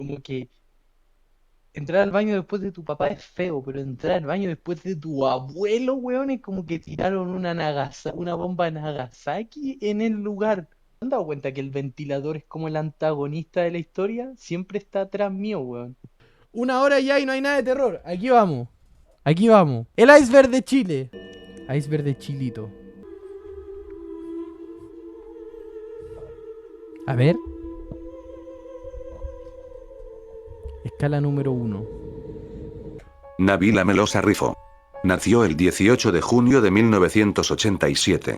Como que entrar al baño después de tu papá es feo, pero entrar al baño después de tu abuelo, weón, es como que tiraron una bomba Nagasaki en el lugar. ¿Te han dado cuenta que el ventilador es como el antagonista de la historia? Siempre está atrás mío, weón. Una hora ya y no hay nada de terror. Aquí vamos. Aquí vamos. El iceberg de Chile. Iceberg de Chilito. A ver. Escala número uno. Nabila Melosa Rifo. Nació el 18 de junio de 1987.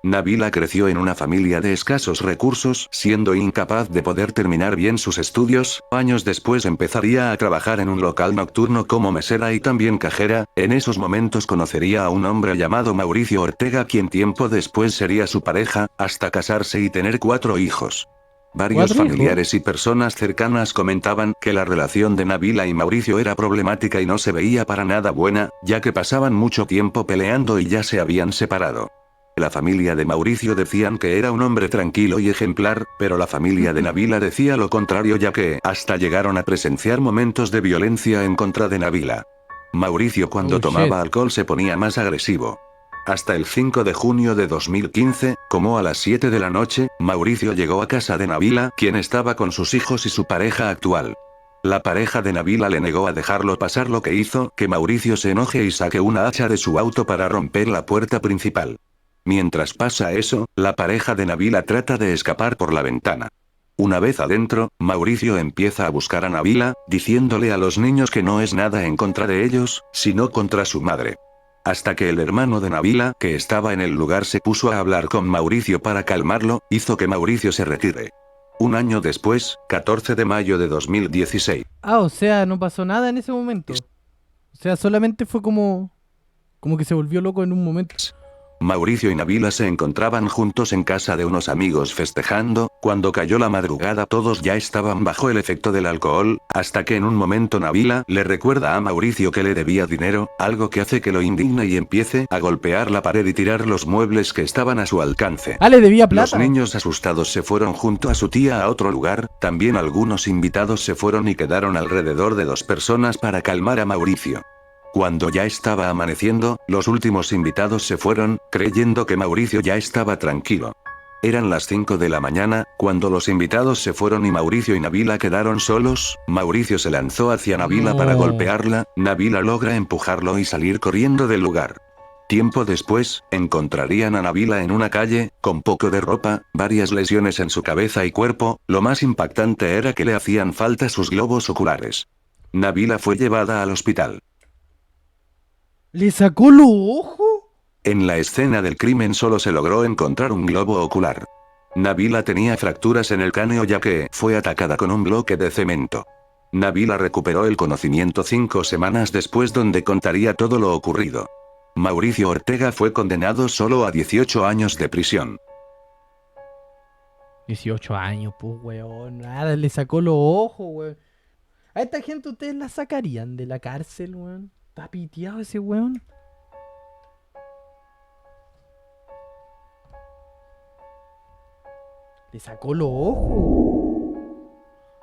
Nabila creció en una familia de escasos recursos, siendo incapaz de poder terminar bien sus estudios. Años después empezaría a trabajar en un local nocturno como mesera y también cajera. En esos momentos conocería a un hombre llamado Mauricio Ortega, quien tiempo después sería su pareja, hasta casarse y tener 4 hijos. Varios ¿Cuatro hijos? familiares y personas cercanas comentaban que la relación de Nabila y Mauricio era problemática y no se veía para nada buena, ya que pasaban mucho tiempo peleando y ya se habían separado. La familia de Mauricio decían que era un hombre tranquilo y ejemplar, pero la familia de Nabila decía lo contrario, ya que hasta llegaron a presenciar momentos de violencia en contra de Nabila. Mauricio cuando Oh shit. tomaba alcohol se ponía más agresivo. Hasta el 5 de junio de 2015, como a las 7 de la noche, Mauricio llegó a casa de Nabila, quien estaba con sus hijos y su pareja actual. La pareja de Nabila le negó a dejarlo pasar, lo que hizo que Mauricio se enoje y saque una hacha de su auto para romper la puerta principal. Mientras pasa eso, la pareja de Nabila trata de escapar por la ventana. Una vez adentro, Mauricio empieza a buscar a Nabila, diciéndole a los niños que no es nada en contra de ellos, sino contra su madre. Hasta que el hermano de Nabila, que estaba en el lugar, se puso a hablar con Mauricio para calmarlo, hizo que Mauricio se retire. Un año después, 14 de mayo de 2016. Ah, o sea, no pasó nada en ese momento. O sea, solamente fue como... Como que se volvió loco en un momento. Mauricio y Nabila se encontraban juntos en casa de unos amigos festejando. Cuando cayó la madrugada todos ya estaban bajo el efecto del alcohol, hasta que en un momento Nabila le recuerda a Mauricio que le debía dinero, algo que hace que lo indigne y empiece a golpear la pared y tirar los muebles que estaban a su alcance. Ah, le debía Los plata. niños asustados se fueron junto a su tía a otro lugar, también algunos invitados se fueron y quedaron alrededor de 2 personas para calmar a Mauricio. Cuando ya estaba amaneciendo, los últimos invitados se fueron, creyendo que Mauricio ya estaba tranquilo. Eran las 5 de la mañana, cuando los invitados se fueron y Mauricio y Nabila quedaron solos. Mauricio se lanzó hacia Nabila para No. golpearla, Nabila logra empujarlo y salir corriendo del lugar. Tiempo después, encontrarían a Nabila en una calle, con poco de ropa, varias lesiones en su cabeza y cuerpo. Lo más impactante era que le hacían falta sus globos oculares. Nabila fue llevada al hospital. ¿Le sacó los ojos? En la escena del crimen solo se logró encontrar un globo ocular. Nabila tenía fracturas en el cráneo ya que fue atacada con un bloque de cemento. Nabila recuperó el conocimiento 5 semanas después, donde contaría todo lo ocurrido. Mauricio Ortega fue condenado solo a 18 años de prisión. 18 años, pues, weón. Nada, le sacó los ojos, weón. A esta gente ustedes la sacarían de la cárcel, weón. Está piteado ese weón. Le sacó los ojos.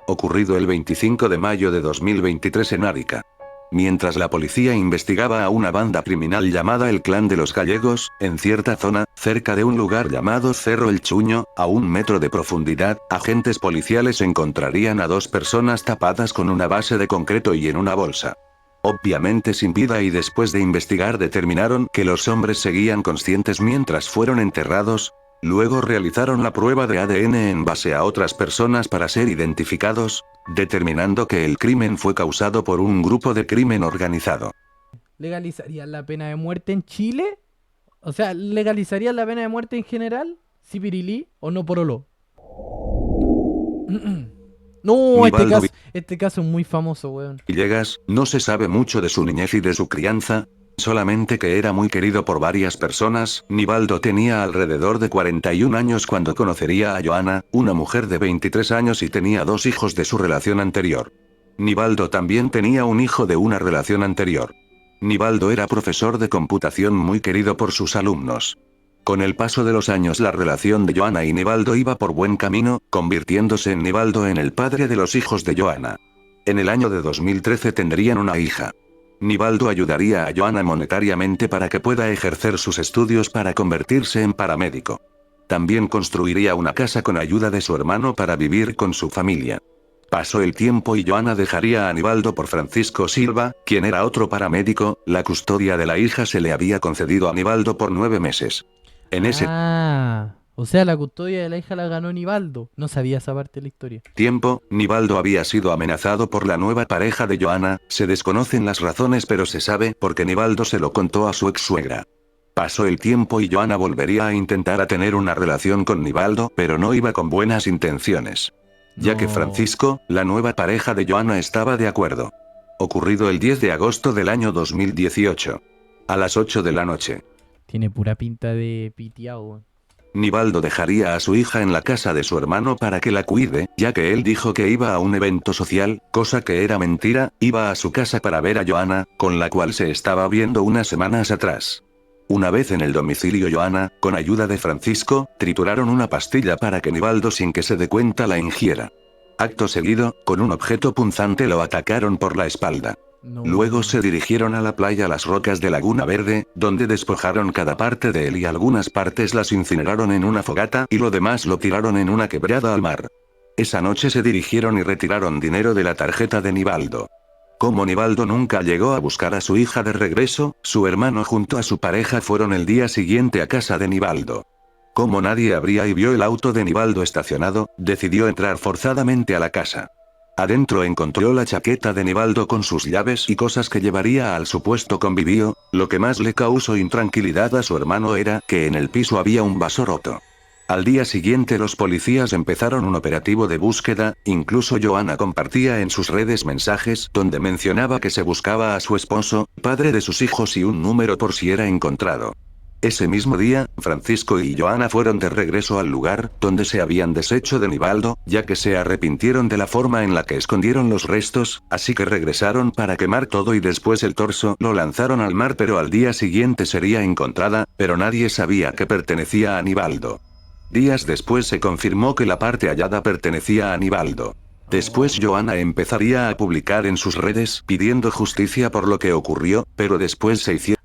Ocurrido el 25 de mayo de 2023 en Arica. Mientras la policía investigaba a una banda criminal llamada el Clan de los Gallegos, en cierta zona, cerca de un lugar llamado Cerro El Chuño, a 1 metro de profundidad, agentes policiales encontrarían a 2 personas tapadas con una base de concreto y en una bolsa. Obviamente sin vida, y después de investigar determinaron que los hombres seguían conscientes mientras fueron enterrados. Luego realizaron la prueba de ADN en base a otras personas para ser identificados, determinando que el crimen fue causado por un grupo de crimen organizado. ¿Legalizarían la pena de muerte en Chile? O sea, ¿legalizarían la pena de muerte en general? ¿Cipirilí o no porolo? No, Nivaldo este caso es muy famoso, weón. Villegas, no se sabe mucho de su niñez y de su crianza, solamente que era muy querido por varias personas. Nivaldo tenía alrededor de 41 años cuando conocería a Joana, una mujer de 23 años, y tenía 2 hijos de su relación anterior. Nivaldo también tenía un hijo de una relación anterior. Nivaldo era profesor de computación muy querido por sus alumnos. Con el paso de los años la relación de Joana y Nivaldo iba por buen camino, convirtiéndose en Nivaldo en el padre de los hijos de Joana. En el año de 2013 tendrían una hija. Nivaldo ayudaría a Joana monetariamente para que pueda ejercer sus estudios para convertirse en paramédico. También construiría una casa con ayuda de su hermano para vivir con su familia. Pasó el tiempo y Joana dejaría a Nivaldo por Francisco Silva, quien era otro paramédico. La custodia de la hija se le había concedido a Nivaldo por 9 meses. En ese O sea, la custodia de la hija la ganó Nivaldo. No sabía esa parte de la historia. tiempo, Nivaldo había sido amenazado por la nueva pareja de Joana. Se desconocen las razones, pero se sabe porque Nivaldo se lo contó a su ex suegra. Pasó el tiempo y Joana volvería a intentar a tener una relación con Nivaldo, pero no iba con buenas intenciones. Ya que No. Francisco, la nueva pareja de Joana, estaba de acuerdo. Ocurrido el 10 de agosto del año 2018. A las 8 de la noche. Tiene pura pinta de pitiao, weón. Nivaldo dejaría a su hija en la casa de su hermano para que la cuide, ya que él dijo que iba a un evento social, cosa que era mentira. Iba a su casa para ver a Joana, con la cual se estaba viendo unas semanas atrás. Una vez en el domicilio Joana, con ayuda de Francisco, trituraron una pastilla para que Nivaldo sin que se dé cuenta la ingiera. Acto seguido, con un objeto punzante lo atacaron por la espalda. No. Luego se dirigieron a la playa Las Rocas de Laguna Verde, donde despojaron cada parte de él y algunas partes las incineraron en una fogata y lo demás lo tiraron en una quebrada al mar. Esa noche se dirigieron y retiraron dinero de la tarjeta de Nivaldo. Como Nivaldo nunca llegó a buscar a su hija de regreso, su hermano junto a su pareja fueron el día siguiente a casa de Nivaldo. Como nadie abría y vio el auto de Nivaldo estacionado, decidió entrar forzadamente a la casa. Adentro encontró la chaqueta de Nivaldo con sus llaves y cosas que llevaría al supuesto convivio. Lo que más le causó intranquilidad a su hermano era que en el piso había un vaso roto. Al día siguiente los policías empezaron un operativo de búsqueda. Incluso Joana compartía en sus redes mensajes donde mencionaba que se buscaba a su esposo, padre de sus hijos y un número por si era encontrado. Ese mismo día, Francisco y Joana fueron de regreso al lugar donde se habían deshecho de Nivaldo, ya que se arrepintieron de la forma en la que escondieron los restos, así que regresaron para quemar todo y después el torso lo lanzaron al mar, pero al día siguiente sería encontrada, pero nadie sabía que pertenecía a Nivaldo. Días después se confirmó que la parte hallada pertenecía a Nivaldo. Después Joana empezaría a publicar en sus redes pidiendo justicia por lo que ocurrió, pero después se hicieron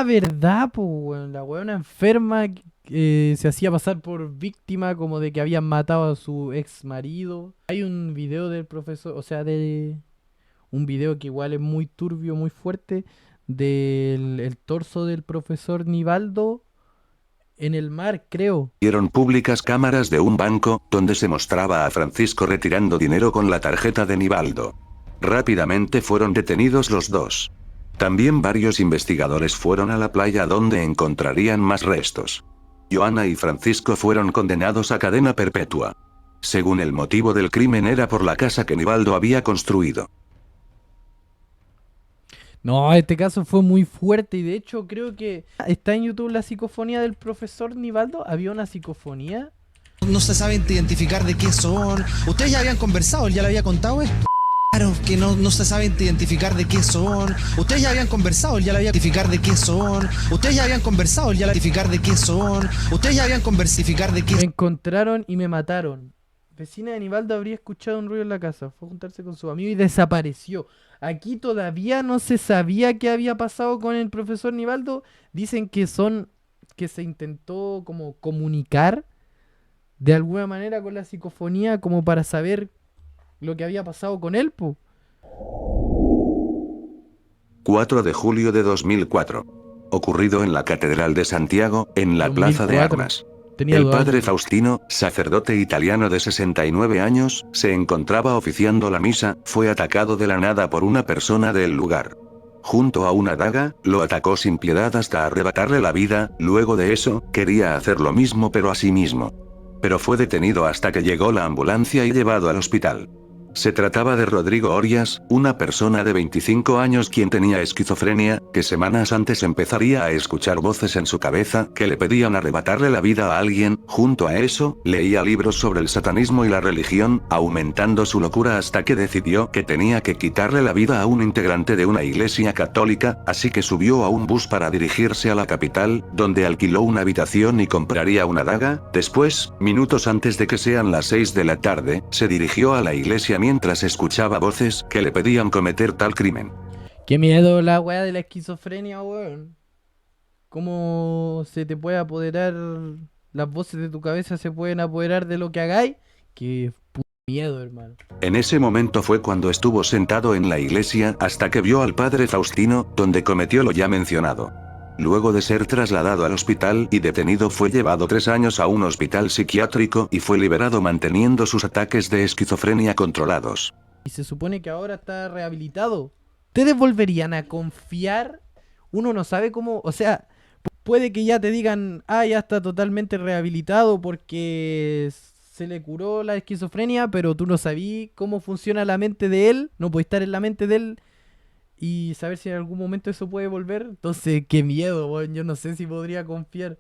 ¿Verdad, po, weón? La weona enferma se hacía pasar por víctima como de que habían matado a su ex marido. Hay un video del profesor, o sea, de un video que igual es muy turbio, muy fuerte, del el torso del profesor Nivaldo en el mar, creo. públicas cámaras de un banco, donde se mostraba a Francisco retirando dinero con la tarjeta de Nivaldo. Rápidamente fueron detenidos los dos. También varios investigadores fueron a la playa donde encontrarían más restos. Joana y Francisco fueron condenados a cadena perpetua. Según el motivo del crimen era por la casa que Nivaldo había construido. No, este caso fue muy fuerte y de hecho creo que está en YouTube la psicofonía del profesor Nivaldo. Había una psicofonía. No se sabe identificar de qué son. Ustedes ya habían conversado, él ya le había contado esto. Claro, que no se sabe identificar de qué son. Ustedes ya habían conversado, él ya le había identificar de qué son. Ustedes ya habían conversado, él ya le identificar de qué son. Ustedes ya habían conversificar de qué Me encontraron y me mataron. Vecina de Nivaldo habría escuchado un ruido en la casa. Fue a juntarse con su amigo y desapareció. Aquí todavía no se sabía qué había pasado con el profesor Nivaldo. Dicen que se intentó como comunicar de alguna manera con la psicofonía como para saber lo que había pasado con él, po. 4 de julio de 2004. Ocurrido en la Catedral de Santiago, en la Plaza de 2004. Armas. Tenía El 2 padre años. Faustino, sacerdote italiano de 69 años, se encontraba oficiando la misa. Fue atacado de la nada por una persona del lugar. Junto a una daga, lo atacó sin piedad hasta arrebatarle la vida. Luego de eso, quería hacer lo mismo pero a sí mismo. Pero fue detenido hasta que llegó la ambulancia y llevado al hospital. Se trataba de Rodrigo Orias, una persona de 25 años quien tenía esquizofrenia, que semanas antes empezaría a escuchar voces en su cabeza que le pedían arrebatarle la vida a alguien. Junto a eso, leía libros sobre el satanismo y la religión, aumentando su locura hasta que decidió que tenía que quitarle la vida a un integrante de una iglesia católica, así que subió a un bus para dirigirse a la capital, donde alquiló una habitación y compraría una daga. Después, minutos antes de que sean las 6 de la tarde, se dirigió a la iglesia mientras escuchaba voces que le pedían cometer tal crimen. Qué miedo la weá de la esquizofrenia, weón. Cómo se te puede apoderar, las voces de tu cabeza se pueden apoderar de lo que hagáis. Qué puto miedo, hermano. En ese momento fue cuando estuvo sentado en la iglesia hasta que vio al padre Faustino, donde cometió lo ya mencionado. Luego de ser trasladado al hospital y detenido fue llevado 3 años a un hospital psiquiátrico y fue liberado manteniendo sus ataques de esquizofrenia controlados. Y se supone que ahora está rehabilitado. ¿Ustedes volverían a confiar? Uno no sabe cómo, o sea, puede que ya te digan, ah, ya está totalmente rehabilitado porque se le curó la esquizofrenia, pero tú no sabías cómo funciona la mente de él, no puedes estar en la mente de él y saber si en algún momento eso puede volver. Entonces, qué miedo, weón. Yo no sé si podría confiar.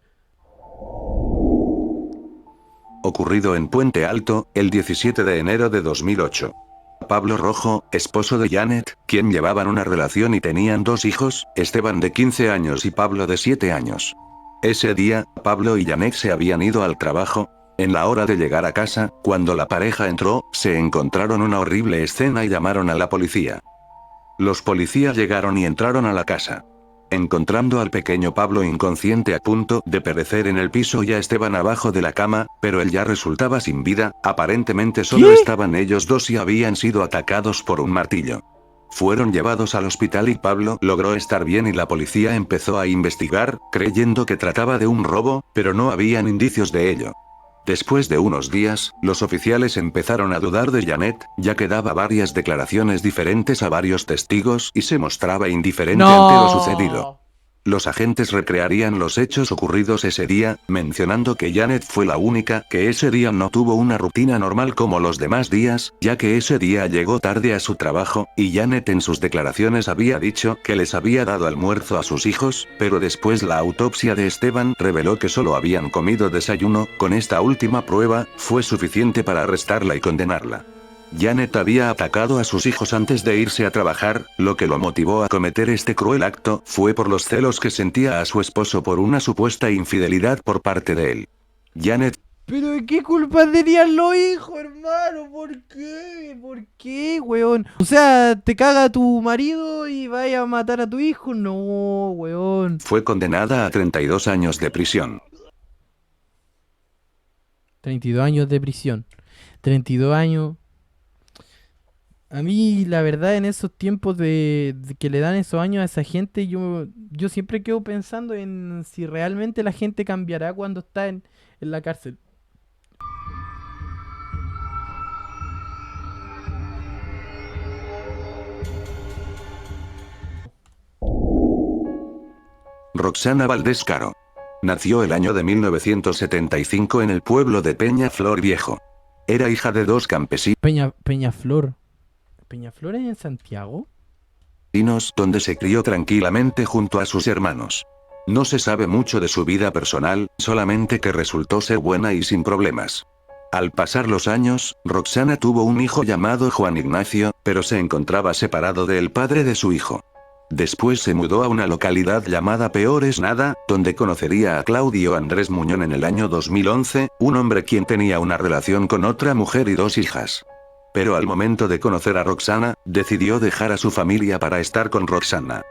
Ocurrido en Puente Alto, el 17 de enero de 2008. Pablo Rojo, esposo de Janet, quien llevaban una relación y tenían 2 hijos, Esteban de 15 años y Pablo de 7 años. Ese día, Pablo y Janet se habían ido al trabajo. En la hora de llegar a casa, cuando la pareja entró, se encontraron una horrible escena y llamaron a la policía. Los policías llegaron y entraron a la casa. Encontrando al pequeño Pablo inconsciente a punto de perecer en el piso y a Esteban abajo de la cama, pero él ya resultaba sin vida, aparentemente solo estaban ellos dos y habían sido atacados por un martillo. Fueron llevados al hospital y Pablo logró estar bien y la policía empezó a investigar, creyendo que trataba de un robo, pero no habían indicios de ello. Después de unos días, los oficiales empezaron a dudar de Janet, ya que daba varias declaraciones diferentes a varios testigos y se mostraba indiferente ante lo sucedido. Los agentes recrearían los hechos ocurridos ese día, mencionando que Janet fue la única que ese día no tuvo una rutina normal como los demás días, ya que ese día llegó tarde a su trabajo, y Janet en sus declaraciones había dicho que les había dado almuerzo a sus hijos, pero después la autopsia de Esteban reveló que solo habían comido desayuno. Con esta última prueba, fue suficiente para arrestarla y condenarla. Janet había atacado a sus hijos antes de irse a trabajar, lo que lo motivó a cometer este cruel acto fue por los celos que sentía a su esposo por una supuesta infidelidad por parte de él. Janet. ¿Pero de qué culpa tenían los hijos, hermano? ¿Por qué? ¿Por qué, weón? O sea, te caga tu marido y vaya a matar a tu hijo. No, weón. Fue condenada a 32 años de prisión. 32 años de prisión. 32 años. A mí, la verdad, en esos tiempos de que le dan esos años a esa gente, yo siempre quedo pensando en si realmente la gente cambiará cuando está en la cárcel. Roxana Valdés Caro. Nació el año de 1975 en el pueblo de Peñaflor Viejo. Era hija de 2 campesinos. Peñaflor. ¿Peñaflor es en Santiago? Donde se crió tranquilamente junto a sus hermanos. No se sabe mucho de su vida personal, solamente que resultó ser buena y sin problemas. Al pasar los años, Roxana tuvo un hijo llamado Juan Ignacio, pero se encontraba separado del padre de su hijo. Después se mudó a una localidad llamada Peor es Nada, donde conocería a Claudio Andrés Muñón en el año 2011, un hombre quien tenía una relación con otra mujer y 2 hijas. Pero al momento de conocer a Roxana, decidió dejar a su familia para estar con Roxana.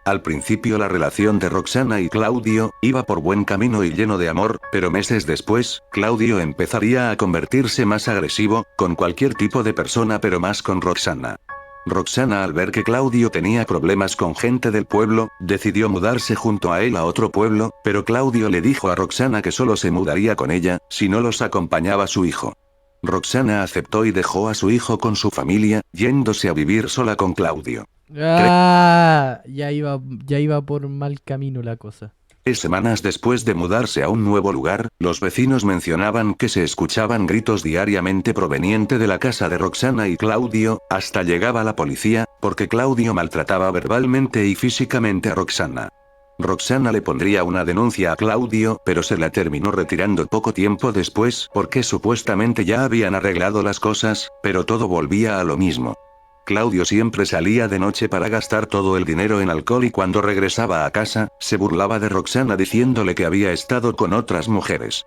Al principio la relación de Roxana y Claudio iba por buen camino y lleno de amor, pero meses después, Claudio empezaría a convertirse más agresivo, con cualquier tipo de persona pero más con Roxana. Roxana, al ver que Claudio tenía problemas con gente del pueblo, decidió mudarse junto a él a otro pueblo, pero Claudio le dijo a Roxana que solo se mudaría con ella, si no los acompañaba su hijo. Roxana aceptó y dejó a su hijo con su familia, yéndose a vivir sola con Claudio. Ah, ya iba por mal camino la cosa. Semanas después de mudarse a un nuevo lugar, los vecinos mencionaban que se escuchaban gritos diariamente proveniente de la casa de Roxana y Claudio, hasta llegaba la policía, porque Claudio maltrataba verbalmente y físicamente a Roxana. Roxana le pondría una denuncia a Claudio, pero se la terminó retirando poco tiempo después porque supuestamente ya habían arreglado las cosas, pero todo volvía a lo mismo. Claudio siempre salía de noche para gastar todo el dinero en alcohol y cuando regresaba a casa, se burlaba de Roxana diciéndole que había estado con otras mujeres.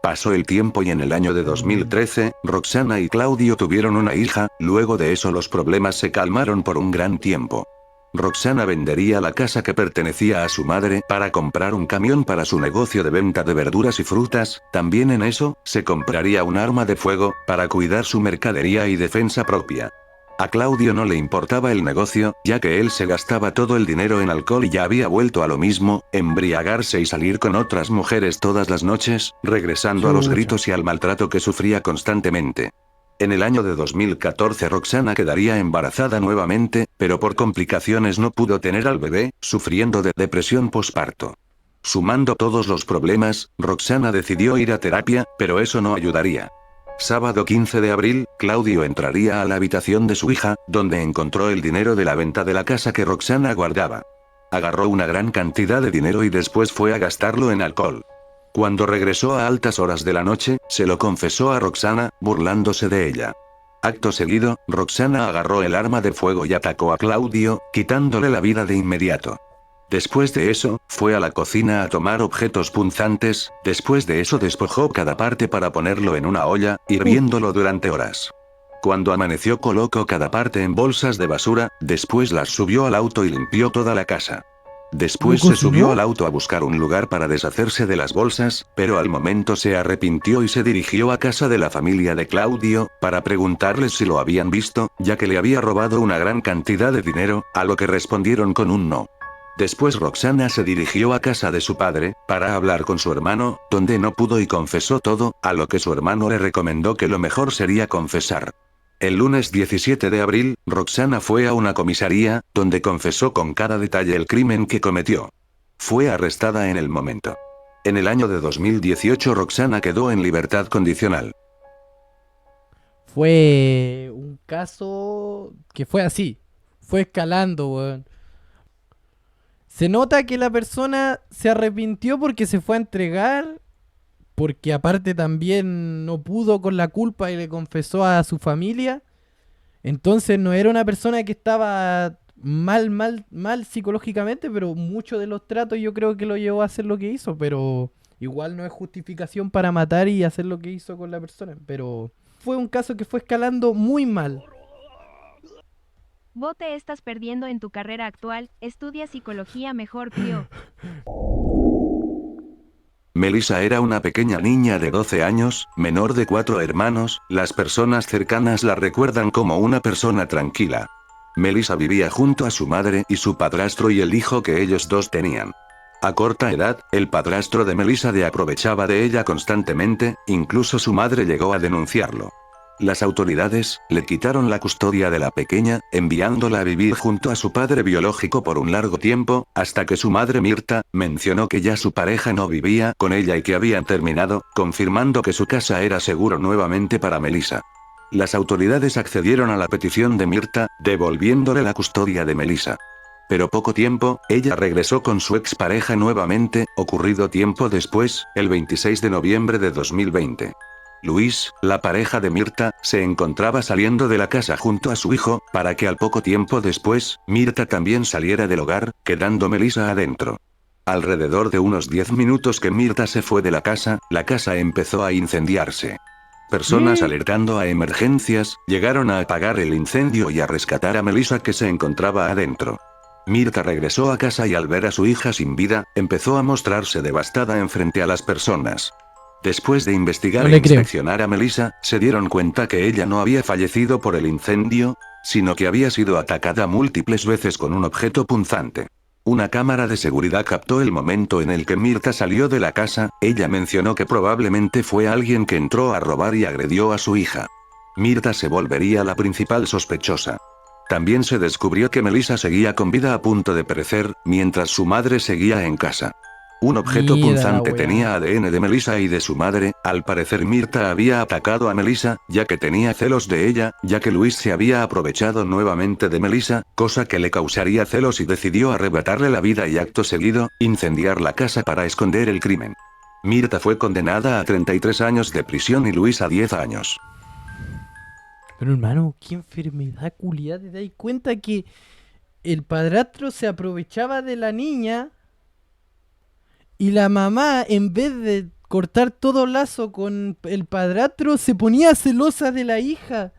Pasó el tiempo y en el año de 2013, Roxana y Claudio tuvieron una hija, luego de eso los problemas se calmaron por un gran tiempo. Roxana vendería la casa que pertenecía a su madre para comprar un camión para su negocio de venta de verduras y frutas, también en eso, se compraría un arma de fuego, para cuidar su mercadería y defensa propia. A Claudio no le importaba el negocio, ya que él se gastaba todo el dinero en alcohol y ya había vuelto a lo mismo, embriagarse y salir con otras mujeres todas las noches, regresando a los gritos y al maltrato que sufría constantemente. En el año de 2014 Roxana quedaría embarazada nuevamente, pero por complicaciones no pudo tener al bebé, sufriendo de depresión posparto. Sumando todos los problemas, Roxana decidió ir a terapia, pero eso no ayudaría. Sábado 15 de abril, Claudio entraría a la habitación de su hija, donde encontró el dinero de la venta de la casa que Roxana guardaba. Agarró una gran cantidad de dinero y después fue a gastarlo en alcohol. Cuando regresó a altas horas de la noche, se lo confesó a Roxana, burlándose de ella. Acto seguido, Roxana agarró el arma de fuego y atacó a Claudio, quitándole la vida de inmediato. Después de eso, fue a la cocina a tomar objetos punzantes, después de eso despojó cada parte para ponerlo en una olla, hirviéndolo durante horas. Cuando amaneció colocó cada parte en bolsas de basura, después las subió al auto y limpió toda la casa. Después se subió al auto a buscar un lugar para deshacerse de las bolsas, pero al momento se arrepintió y se dirigió a casa de la familia de Claudio, para preguntarles si lo habían visto, ya que le había robado una gran cantidad de dinero, a lo que respondieron con un no. Después Roxana se dirigió a casa de su padre, para hablar con su hermano, donde no pudo y confesó todo, a lo que su hermano le recomendó que lo mejor sería confesar. El lunes 17 de abril, Roxana fue a una comisaría, donde confesó con cada detalle el crimen que cometió. Fue arrestada en el momento. En el año de 2018 Roxana quedó en libertad condicional. Fue un caso que fue así. Fue escalando, weón. Se nota que la persona se arrepintió porque se fue a entregar, porque aparte también no pudo con la culpa y le confesó a su familia. Entonces no era una persona que estaba mal psicológicamente, pero muchos de los tratos yo creo que lo llevó a hacer lo que hizo, pero igual no es justificación para matar y hacer lo que hizo con la persona. Pero fue un caso que fue escalando muy mal. Vos te estás perdiendo en tu carrera actual, estudia psicología mejor, Pío. Melissa era una pequeña niña de 12 años, menor de 4 hermanos, las personas cercanas la recuerdan como una persona tranquila. Melissa vivía junto a su madre y su padrastro y el hijo que ellos dos tenían. A corta edad, el padrastro de Melissa se aprovechaba de ella constantemente, incluso su madre llegó a denunciarlo. Las autoridades le quitaron la custodia de la pequeña, enviándola a vivir junto a su padre biológico por un largo tiempo, hasta que su madre Mirta mencionó que ya su pareja no vivía con ella y que habían terminado, confirmando que su casa era seguro nuevamente para Melissa. Las autoridades accedieron a la petición de Mirta, devolviéndole la custodia de Melissa. Pero poco tiempo, ella regresó con su expareja nuevamente, ocurrido tiempo después, el 26 de noviembre de 2020. Luis, la pareja de Mirta, se encontraba saliendo de la casa junto a su hijo, para que al poco tiempo después, Mirta también saliera del hogar, quedando Melissa adentro. Alrededor de unos 10 minutos que Mirta se fue de la casa empezó a incendiarse. Personas alertando a emergencias, llegaron a apagar el incendio y a rescatar a Melissa que se encontraba adentro. Mirta regresó a casa y al ver a su hija sin vida, empezó a mostrarse devastada enfrente a las personas. Después de investigar e inspeccionar a Melissa, se dieron cuenta que ella no había fallecido por el incendio, sino que había sido atacada múltiples veces con un objeto punzante. Una cámara de seguridad captó el momento en el que Mirta salió de la casa, ella mencionó que probablemente fue alguien que entró a robar y agredió a su hija. Mirta se volvería la principal sospechosa. También se descubrió que Melissa seguía con vida a punto de perecer, mientras su madre seguía en casa. Un objeto Mira la punzante weá. tenía ADN de Melissa y de su madre. Al parecer Mirta había atacado a Melissa, ya que tenía celos de ella, ya que Luis se había aprovechado nuevamente de Melissa, cosa que le causaría celos y decidió arrebatarle la vida y acto seguido, incendiar la casa para esconder el crimen. Mirta fue condenada a 33 años de prisión y Luis a 10 años. Pero hermano, qué enfermedad culiada. ¿Te das cuenta que el padrastro se aprovechaba de la niña y la mamá, en vez de cortar todo lazo con el padrastro, se ponía celosa de la hija?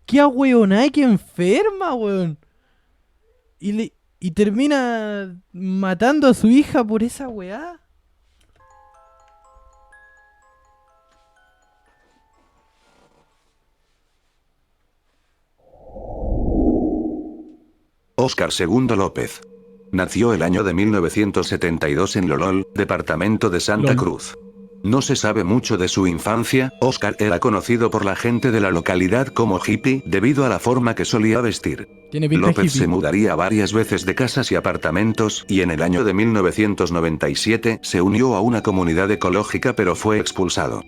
¡Qué ahueonada y qué enferma, weón! Y termina matando a su hija por esa weá. Óscar II López. Nació el año de 1972 en Lolol, departamento de Santa Lol. Cruz. No se sabe mucho de su infancia. Óscar era conocido por la gente de la localidad como hippie debido a la forma que solía vestir. Tiene pinta de López hippie. se mudaría varias veces de casas y apartamentos y en el año de 1997 se unió a una comunidad ecológica pero fue expulsado.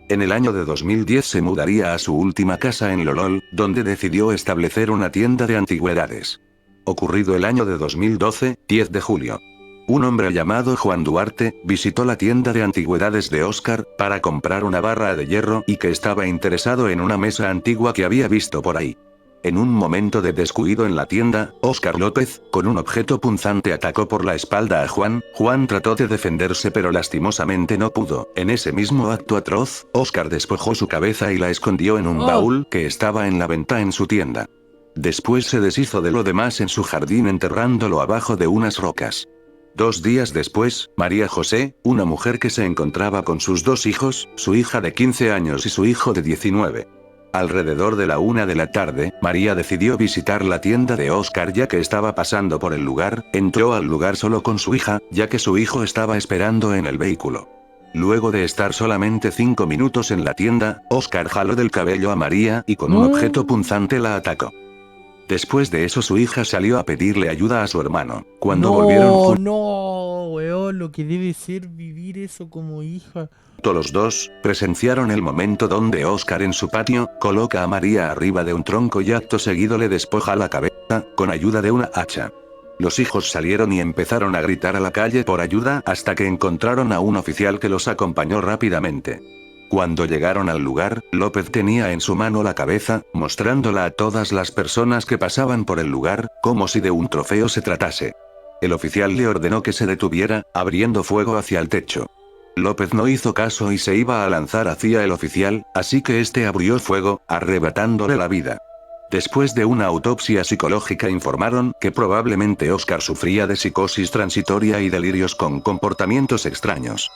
En el año de 2010 se mudaría a su última casa en Lolol, donde decidió establecer una tienda de antigüedades. Ocurrido el año de 2012, 10 de julio. Un hombre llamado Juan Duarte visitó la tienda de antigüedades de Óscar para comprar una barra de hierro y que estaba interesado en una mesa antigua que había visto por ahí. En un momento de descuido en la tienda, Óscar López, con un objeto punzante atacó por la espalda a Juan. Juan trató de defenderse pero lastimosamente no pudo. En ese mismo acto atroz, Óscar despojó su cabeza y la escondió en un baúl que estaba en la venta en su tienda. Después se deshizo de lo demás en su jardín enterrándolo abajo de unas rocas. 2 días después, María José, una mujer que se encontraba con sus 2 hijos, su hija de 15 años y su hijo de 19. Alrededor de la 1 de la tarde, María decidió visitar la tienda de Óscar ya que estaba pasando por el lugar. Entró al lugar solo con su hija, ya que su hijo estaba esperando en el vehículo. Luego de estar solamente 5 minutos en la tienda, Óscar jaló del cabello a María y con un objeto punzante la atacó. Después de eso su hija salió a pedirle ayuda a su hermano. Cuando volvieron juntos No, weón, lo que debe ser vivir eso como hija. los dos, presenciaron el momento donde Óscar en su patio, coloca a María arriba de un tronco y acto seguido le despoja la cabeza, con ayuda de una hacha. Los hijos salieron y empezaron a gritar a la calle por ayuda hasta que encontraron a un oficial que los acompañó rápidamente. Cuando llegaron al lugar, López tenía en su mano la cabeza, mostrándola a todas las personas que pasaban por el lugar, como si de un trofeo se tratase. El oficial le ordenó que se detuviera, abriendo fuego hacia el techo. López no hizo caso y se iba a lanzar hacia el oficial, así que este abrió fuego, arrebatándole la vida. Después de una autopsia psicológica informaron que probablemente Óscar sufría de psicosis transitoria y delirios con comportamientos extraños.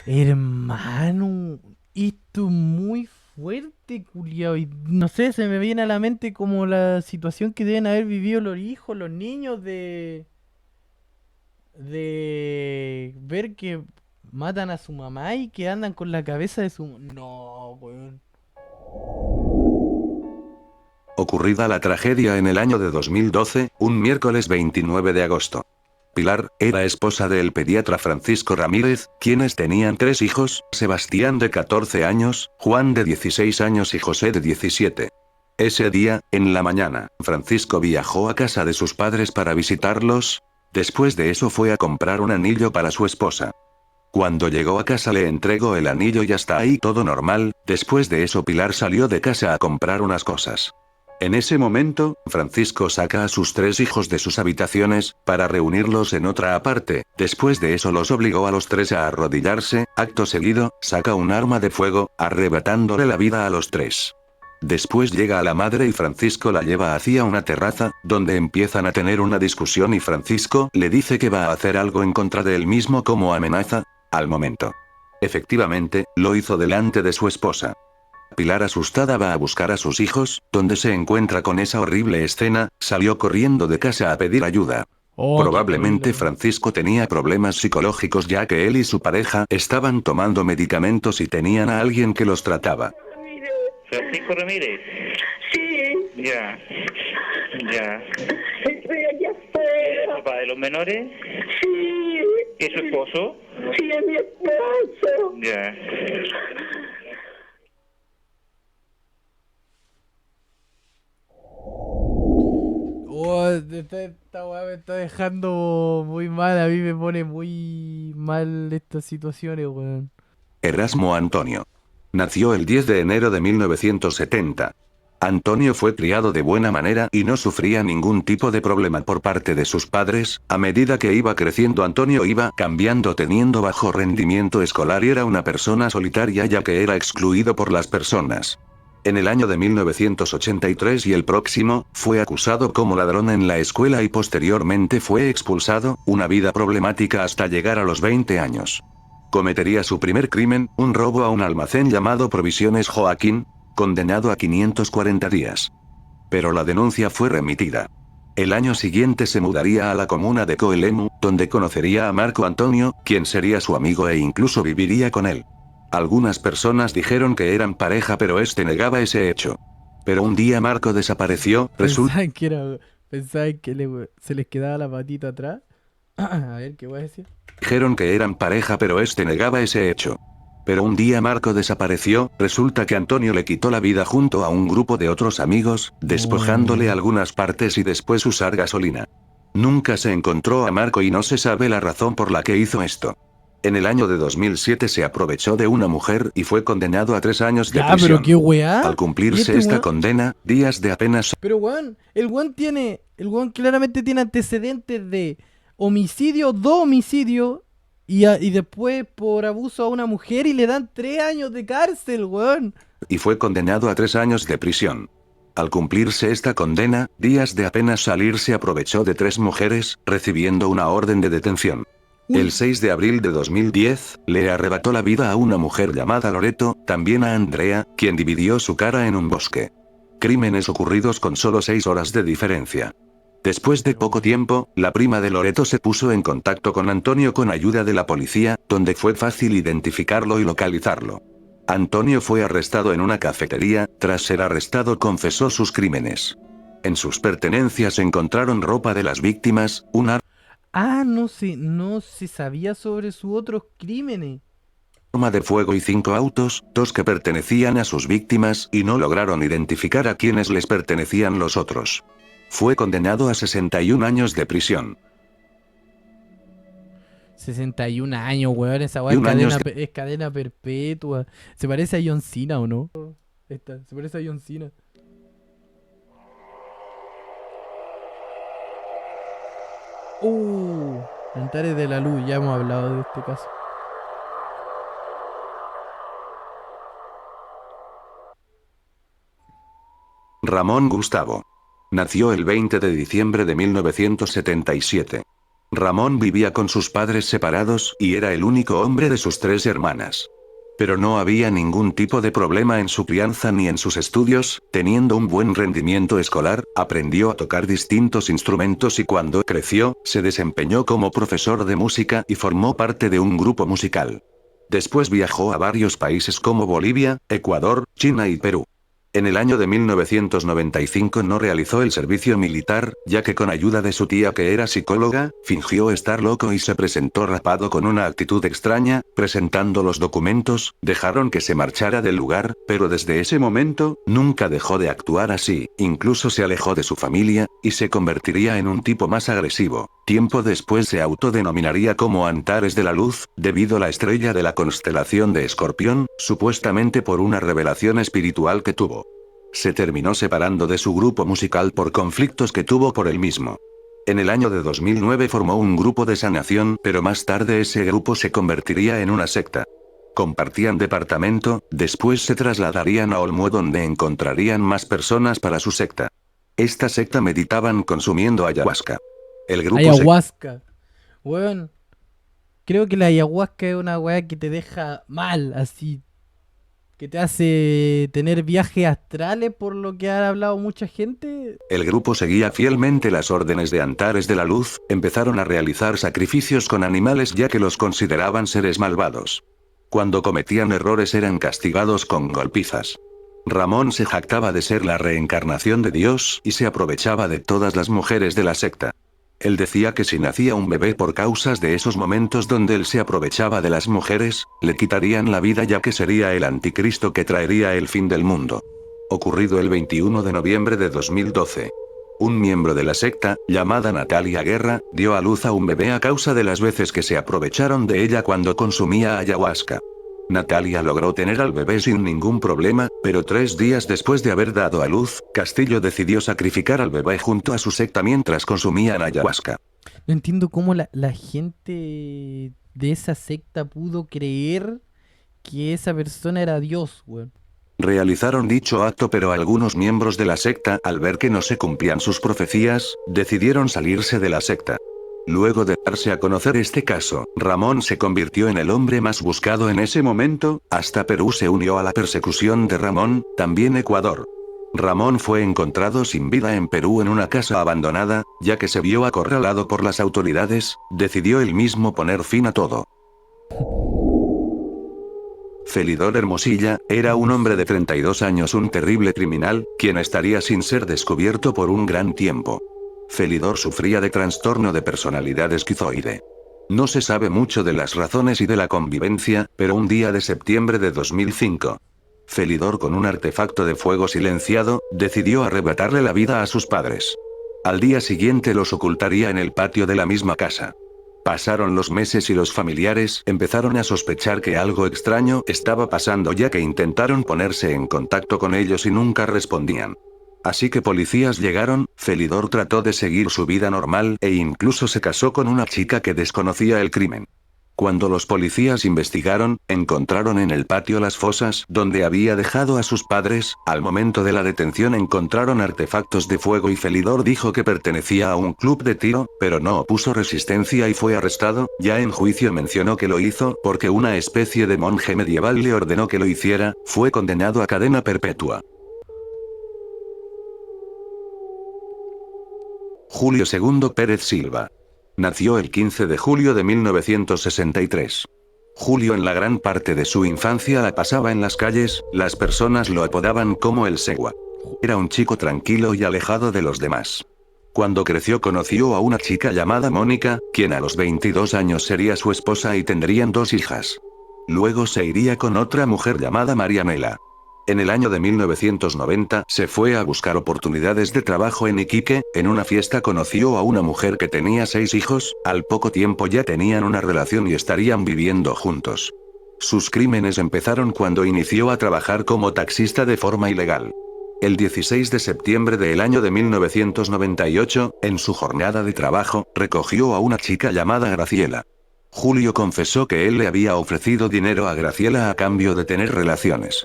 Hermano, esto es muy fuerte, culiao. Y no sé, se me viene a la mente como la situación que deben haber vivido los hijos, los niños de ver que matan a su mamá y que andan con la cabeza de su... No, weón. Ocurrida la tragedia en el año de 2012, un miércoles 29 de agosto. Pilar, era esposa del pediatra Francisco Ramírez, quienes tenían 3 hijos, Sebastián de 14 años, Juan de 16 años y José de 17. Ese día, en la mañana, Francisco viajó a casa de sus padres para visitarlos. Después de eso fue a comprar un anillo para su esposa. Cuando llegó a casa le entregó el anillo y hasta ahí todo normal. Después de eso Pilar salió de casa a comprar unas cosas. En ese momento, Francisco saca a sus 3 hijos de sus habitaciones, para reunirlos en otra parte. Después de eso los obligó a los 3 a arrodillarse. Acto seguido, saca un arma de fuego, arrebatándole la vida a los 3. Después llega a la madre y Francisco la lleva hacia una terraza, donde empiezan a tener una discusión y Francisco le dice que va a hacer algo en contra de él mismo como amenaza, al momento. Efectivamente, lo hizo delante de su esposa. Pilar asustada va a buscar a sus hijos, donde se encuentra con esa horrible escena, salió corriendo de casa a pedir ayuda. Probablemente Francisco tenía problemas psicológicos ya que él y su pareja estaban tomando medicamentos y tenían a alguien que los trataba. Francisco Ramírez. Sí, Ya. estoy aquí afuera. los menores? Sí. ¿Es su esposo? Sí, es mi esposo. Ya. Oh, esta weá me está dejando muy mal. A mí me pone muy mal estas situaciones, weón. Erasmo Antonio. Nació el 10 de enero de 1970. Antonio fue criado de buena manera y no sufría ningún tipo de problema por parte de sus padres. A medida que iba creciendo, Antonio iba cambiando, teniendo bajo rendimiento escolar y era una persona solitaria ya que era excluido por las personas. En el año de 1983 y el próximo, fue acusado como ladrón en la escuela y posteriormente fue expulsado, una vida problemática hasta llegar a los 20 años. Cometería su primer crimen, un robo a un almacén llamado Provisiones Joaquín, condenado a 540 días. Pero la denuncia fue remitida. El año siguiente se mudaría a la comuna de Coelemu, donde conocería a Marco Antonio, quien sería su amigo e incluso viviría con él. Algunas personas dijeron que eran pareja, pero este negaba ese hecho. Pero un día Marco desapareció, Pensaban que se les quedaba la patita atrás. A ver, ¿qué voy a decir? dijeron que eran pareja, pero este negaba ese hecho. Pero un día Marco desapareció, resulta que Antonio le quitó la vida junto a un grupo de otros amigos, despojándole algunas partes y después usar gasolina. Nunca se encontró a Marco y no se sabe la razón por la que hizo esto. En el año de 2007 se aprovechó de una mujer y fue condenado a 3 años de prisión. Pero qué weá. Al cumplirse ¿Y este esta weón? condena, días de apenas Pero weón, el weón claramente tiene antecedentes de homicidio, 2 homicidios y después por abuso a una mujer y le dan 3 años de cárcel, weón. y fue condenado a 3 años de prisión. Al cumplirse esta condena, días de apenas salir se aprovechó de 3 mujeres, recibiendo una orden de detención. El 6 de abril de 2010, le arrebató la vida a una mujer llamada Loreto, también a Andrea, quien dividió su cara en un bosque. Crímenes ocurridos con solo 6 horas de diferencia. Después de poco tiempo, la prima de Loreto se puso en contacto con Antonio con ayuda de la policía, donde fue fácil identificarlo y localizarlo. Antonio fue arrestado en una cafetería, tras ser arrestado confesó sus crímenes. En sus pertenencias encontraron ropa de las víctimas, un No se sabía sobre sus otros crímenes. arma de fuego y 5 autos, 2 que pertenecían a sus víctimas y no lograron identificar a quienes les pertenecían los otros. Fue condenado a 61 años de prisión. 61 años, weón, esa weá es cadena perpetua. ¿Se parece a John Cena o no? Se parece a John Cena. Antares de la Luz, ya hemos hablado de este caso. Ramón Gustavo. Nació el 20 de diciembre de 1977. Ramón vivía con sus padres separados y era el único hombre de sus 3 hermanas. Pero no había ningún tipo de problema en su crianza ni en sus estudios, teniendo un buen rendimiento escolar, aprendió a tocar distintos instrumentos y cuando creció, se desempeñó como profesor de música y formó parte de un grupo musical. Después viajó a varios países como Bolivia, Ecuador, China y Perú. En el año de 1995 no realizó el servicio militar, ya que con ayuda de su tía que era psicóloga, fingió estar loco y se presentó rapado con una actitud extraña, presentando los documentos, dejaron que se marchara del lugar, pero desde ese momento, nunca dejó de actuar así, incluso se alejó de su familia, y se convertiría en un tipo más agresivo. Tiempo después se autodenominaría como Antares de la Luz, debido a la estrella de la constelación de Escorpión, supuestamente por una revelación espiritual que tuvo. Se terminó separando de su grupo musical por conflictos que tuvo por él mismo. En el año de 2009 formó un grupo de sanación, pero más tarde ese grupo se convertiría en una secta. Compartían departamento, después se trasladarían a Olmué donde encontrarían más personas para su secta. Esta secta meditaban consumiendo ayahuasca. El grupo ayahuasca. Weón, creo que la ayahuasca es una weá que te deja mal, así. Que te hace tener viajes astrales, por lo que ha hablado mucha gente. El grupo seguía fielmente las órdenes de Antares de la Luz, empezaron a realizar sacrificios con animales ya que los consideraban seres malvados. Cuando cometían errores eran castigados con golpizas. Ramón se jactaba de ser la reencarnación de Dios y se aprovechaba de todas las mujeres de la secta. Él decía que si nacía un bebé por causas de esos momentos donde él se aprovechaba de las mujeres, le quitarían la vida ya que sería el anticristo que traería el fin del mundo. Ocurrido el 21 de noviembre de 2012. Un miembro de la secta, llamada Natalia Guerra, dio a luz a un bebé a causa de las veces que se aprovecharon de ella cuando consumía ayahuasca. Natalia logró tener al bebé sin ningún problema, pero 3 días después de haber dado a luz, Castillo decidió sacrificar al bebé junto a su secta mientras consumían ayahuasca. No entiendo cómo la gente de esa secta pudo creer que esa persona era Dios, weón. Realizaron dicho acto, pero algunos miembros de la secta, al ver que no se cumplían sus profecías, decidieron salirse de la secta. Luego de darse a conocer este caso, Ramón se convirtió en el hombre más buscado en ese momento, hasta Perú se unió a la persecución de Ramón, también Ecuador. Ramón fue encontrado sin vida en Perú en una casa abandonada, ya que se vio acorralado por las autoridades, decidió él mismo poner fin a todo. Felidor Hermosilla, era un hombre de 32 años, un terrible criminal, quien estaría sin ser descubierto por un gran tiempo. Felidor sufría de trastorno de personalidad esquizoide. No se sabe mucho de las razones y de la convivencia, pero un día de septiembre de 2005, Felidor, con un artefacto de fuego silenciado, decidió arrebatarle la vida a sus padres. Al día siguiente los ocultaría en el patio de la misma casa. Pasaron los meses y los familiares empezaron a sospechar que algo extraño estaba pasando, ya que intentaron ponerse en contacto con ellos y nunca respondían. Así que policías llegaron, Felidor trató de seguir su vida normal e incluso se casó con una chica que desconocía el crimen. Cuando los policías investigaron, encontraron en el patio las fosas donde había dejado a sus padres. Al momento de la detención encontraron artefactos de fuego y Felidor dijo que pertenecía a un club de tiro, pero no opuso resistencia y fue arrestado. Ya en juicio mencionó que lo hizo porque una especie de monje medieval le ordenó que lo hiciera. Fue condenado a cadena perpetua. Julio II Pérez Silva. Nació el 15 de julio de 1963. Julio en la gran parte de su infancia la pasaba en las calles, las personas lo apodaban como el Segua. Era un chico tranquilo y alejado de los demás. Cuando creció conoció a una chica llamada Mónica, quien a los 22 años sería su esposa y tendrían 2 hijas. Luego se iría con otra mujer llamada Marianela. En el año de 1990 se fue a buscar oportunidades de trabajo en Iquique. En una fiesta conoció a una mujer que tenía 6 hijos, al poco tiempo ya tenían una relación y estarían viviendo juntos. Sus crímenes empezaron cuando inició a trabajar como taxista de forma ilegal. El 16 de septiembre del año de 1998, en su jornada de trabajo, recogió a una chica llamada Graciela. Julio confesó que él le había ofrecido dinero a Graciela a cambio de tener relaciones.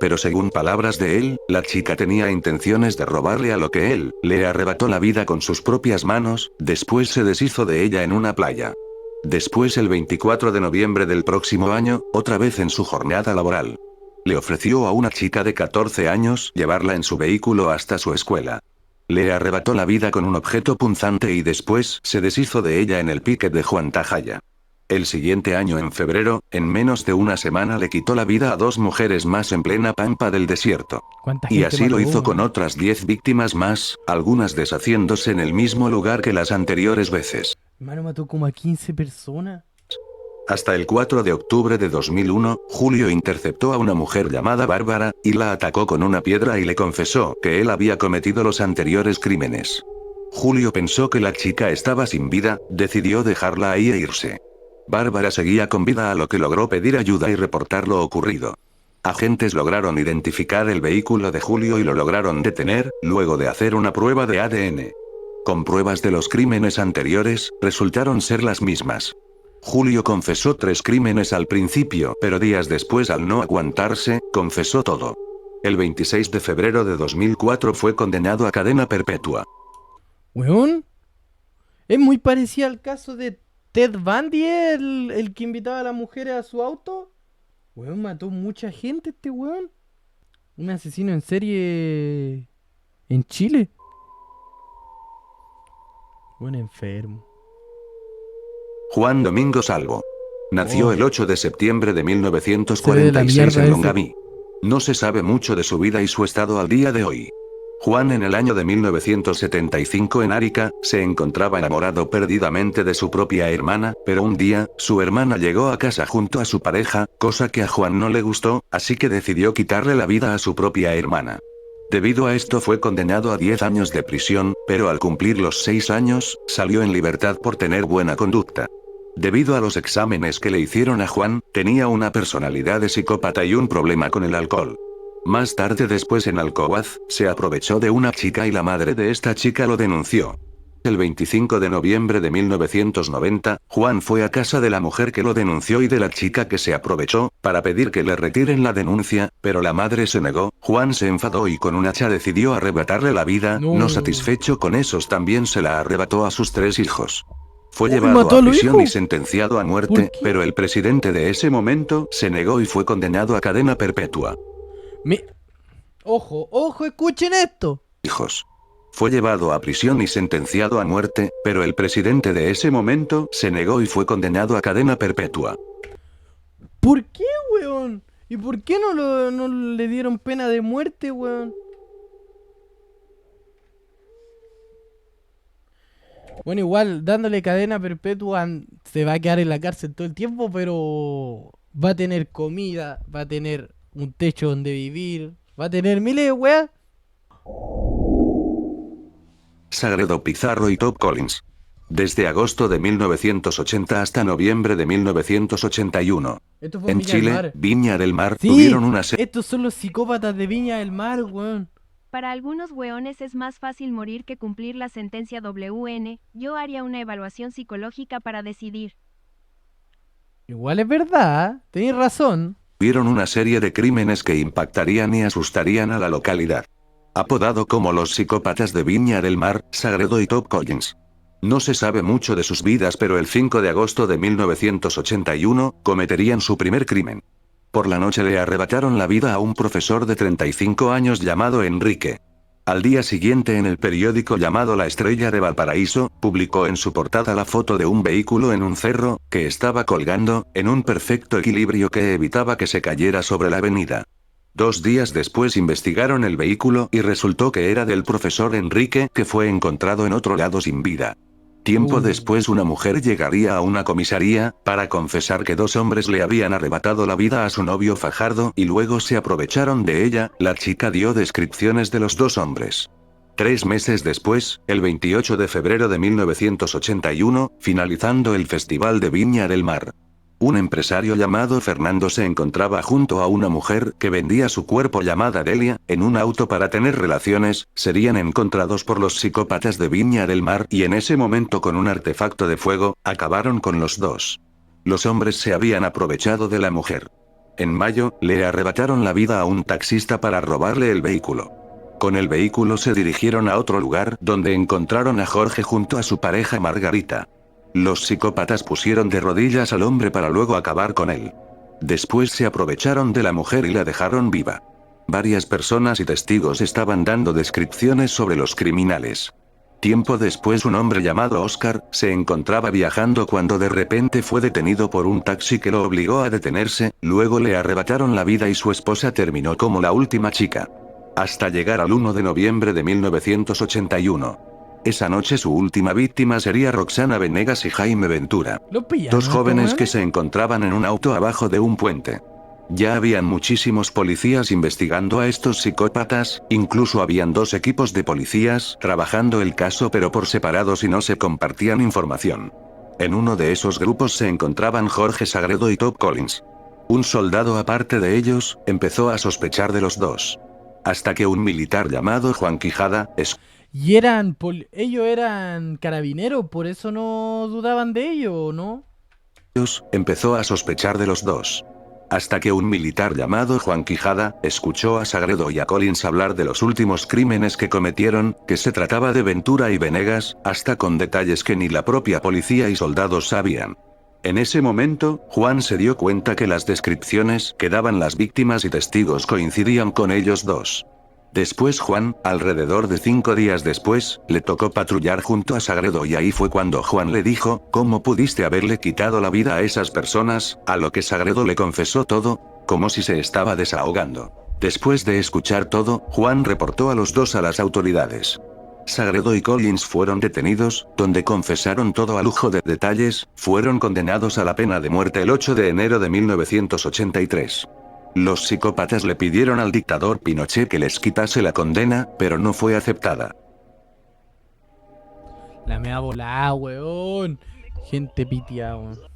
Pero según palabras de él, la chica tenía intenciones de robarle, a lo que él le arrebató la vida con sus propias manos, después se deshizo de ella en una playa. Después, el 24 de noviembre del próximo año, otra vez en su jornada laboral, le ofreció a una chica de 14 años llevarla en su vehículo hasta su escuela. Le arrebató la vida con un objeto punzante y después se deshizo de ella en el pique de Juan Tajaya. El siguiente año, en febrero, en menos de una semana le quitó la vida a 2 mujeres más en plena pampa del desierto. Y así lo hizo con otras 10 víctimas más, algunas deshaciéndose en el mismo lugar que las anteriores veces. Hermano, mató como a 15 personas. Hasta el 4 de octubre de 2001, Julio interceptó a una mujer llamada Bárbara, y la atacó con una piedra y le confesó que él había cometido los anteriores crímenes. Julio pensó que la chica estaba sin vida, decidió dejarla ahí e irse. Bárbara seguía con vida, a lo que logró pedir ayuda y reportar lo ocurrido. Agentes lograron identificar el vehículo de Julio y lo lograron detener, luego de hacer una prueba de ADN. Con pruebas de los crímenes anteriores, resultaron ser las mismas. Julio confesó 3 crímenes al principio, pero días después, al no aguantarse, confesó todo. El 26 de febrero de 2004 fue condenado a cadena perpetua. Weón, es muy parecido al caso de Ted Bundy, el que invitaba a las mujeres a su auto. Weón, mató mucha gente este weón. Un asesino en serie en Chile. Weón enfermo. Juan Domingo Salvo. Nació Oh. el 8 de septiembre de Se ve de la 1946 mierda en ese. Longaví. No se sabe mucho de su vida y su estado al día de hoy. Juan en el año de 1975 en Arica, se encontraba enamorado perdidamente de su propia hermana, pero un día, su hermana llegó a casa junto a su pareja, cosa que a Juan no le gustó, así que decidió quitarle la vida a su propia hermana. Debido a esto fue condenado a 10 años de prisión, pero al cumplir los 6 años, salió en libertad por tener buena conducta. Debido a los exámenes que le hicieron a Juan, tenía una personalidad de psicópata y un problema con el alcohol. Más tarde después en Alcoraz, se aprovechó de una chica y la madre de esta chica lo denunció. El 25 de noviembre de 1990, Juan fue a casa de la mujer que lo denunció y de la chica que se aprovechó, para pedir que le retiren la denuncia, pero la madre se negó. Juan se enfadó y con un hacha decidió arrebatarle la vida, no satisfecho con esos también se la arrebató a sus 3 hijos. Fue llevado ¿mató a a los prisión hijos? y sentenciado a ¿Por muerte, qué? pero el presidente de ese momento se negó y fue condenado a cadena perpetua. Ojo, escuchen esto. Hijos. Fue llevado a prisión y sentenciado a muerte, pero el presidente de ese momento se negó y fue condenado a cadena perpetua. ¿Por qué, weón? ¿Y por qué no le dieron pena de muerte, weón? Bueno, igual, dándole cadena perpetua, se va a quedar en la cárcel todo el tiempo, pero va a tener comida, va a tener un techo donde vivir, va a tener miles de weas. Sagredo Pizarro y Top Collins. Desde agosto de 1980 hasta noviembre de 1981. Esto fue En Viña del Chile, Mar. Viña del Mar Sí, tuvieron una serie. estos son los psicópatas de Viña del Mar, weón. Para algunos weones es más fácil morir que cumplir la sentencia WN, yo haría una evaluación psicológica para decidir. Igual es verdad, tenéis razón. Tuvieron una serie de crímenes que impactarían y asustarían a la localidad. Apodado como los psicópatas de Viña del Mar, Sagredo y Top Collins. No se sabe mucho de sus vidas, pero el 5 de agosto de 1981, cometerían su primer crimen. Por la noche le arrebataron la vida a un profesor de 35 años llamado Enrique. Al día siguiente en el periódico llamado La Estrella de Valparaíso, publicó en su portada la foto de un vehículo en un cerro, que estaba colgando, en un perfecto equilibrio que evitaba que se cayera sobre la avenida. 2 días después investigaron el vehículo y resultó que era del profesor Enrique, que fue encontrado en otro lado sin vida. Tiempo después una mujer llegaría a una comisaría, para confesar que 2 hombres le habían arrebatado la vida a su novio Fajardo y luego se aprovecharon de ella. La chica dio descripciones de los 2 hombres. 3 meses después, el 28 de febrero de 1981, finalizando el Festival de Viña del Mar. Un empresario llamado Fernando se encontraba junto a una mujer que vendía su cuerpo llamada Delia, en un auto para tener relaciones, serían encontrados por los psicópatas de Viña del Mar y en ese momento con un artefacto de fuego, acabaron con los 2. Los hombres se habían aprovechado de la mujer. En mayo, le arrebataron la vida a un taxista para robarle el vehículo. Con el vehículo se dirigieron a otro lugar donde encontraron a Jorge junto a su pareja Margarita. Los psicópatas pusieron de rodillas al hombre para luego acabar con él. Después se aprovecharon de la mujer y la dejaron viva. Varias personas y testigos estaban dando descripciones sobre los criminales. Tiempo después un hombre llamado Oscar, se encontraba viajando cuando de repente fue detenido por un taxi que lo obligó a detenerse, luego le arrebataron la vida y su esposa terminó como la última chica. Hasta llegar al 1 de noviembre de 1981. Esa noche su última víctima sería Roxana Venegas y Jaime Ventura. ¿Lo pillaron 2 jóvenes estos que weones? se encontraban en un auto abajo de un puente. Ya habían muchísimos policías investigando a estos psicópatas, incluso habían 2 equipos de policías trabajando el caso pero por separados y no se compartían información. En uno de esos grupos se encontraban Jorge Sagredo y Top Collins. Un soldado aparte de ellos, empezó a sospechar de los 2. Hasta que un militar llamado Juan Quijada, Y ellos eran carabineros, por eso no dudaban de ellos, ¿no? empezó a sospechar de los 2. Hasta que un militar llamado Juan Quijada, escuchó a Sagredo y a Collins hablar de los últimos crímenes que cometieron, que se trataba de Ventura y Venegas, hasta con detalles que ni la propia policía y soldados sabían. En ese momento, Juan se dio cuenta que las descripciones que daban las víctimas y testigos coincidían con ellos 2. Después Juan, alrededor de 5 días después, le tocó patrullar junto a Sagredo y ahí fue cuando Juan le dijo, ¿cómo pudiste haberle quitado la vida a esas personas? A lo que Sagredo le confesó todo, como si se estaba desahogando. Después de escuchar todo, Juan reportó a los dos a las autoridades. Sagredo y Collins fueron detenidos, donde confesaron todo a lujo de detalles, fueron condenados a la pena de muerte el 8 de enero de 1983. Los psicópatas le pidieron al dictador Pinochet que les quitase la condena, pero no fue aceptada. La mea volada, weón. Gente pitia, weón.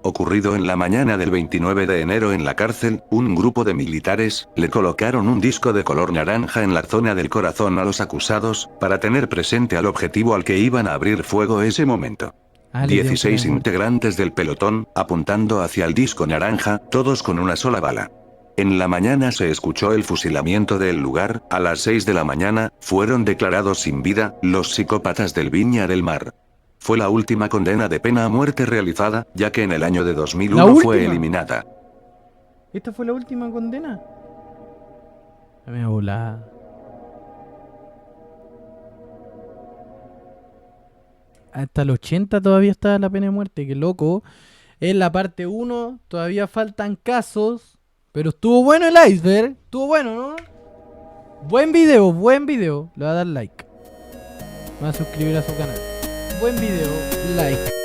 Ocurrido en la mañana del 29 de enero en la cárcel, un grupo de militares le colocaron un disco de color naranja en la zona del corazón a los acusados, para tener presente al objetivo al que iban a abrir fuego ese momento. 16 integrantes del pelotón, apuntando hacia el disco naranja, todos con una sola bala. En la mañana se escuchó el fusilamiento del lugar, a las 6 de la mañana, fueron declarados sin vida, los psicópatas del Viña del Mar. Fue la última condena de pena a muerte realizada, ya que en el año de 2001 fue eliminada. ¿Esta fue la última condena? La mea volada. Hasta el 80 todavía está la pena de muerte, que loco. En la parte 1 todavía faltan casos, pero estuvo bueno el iceberg. Estuvo bueno, ¿no? Buen video, buen video. Le va a dar like. Me va a suscribir a su canal. Buen video, like.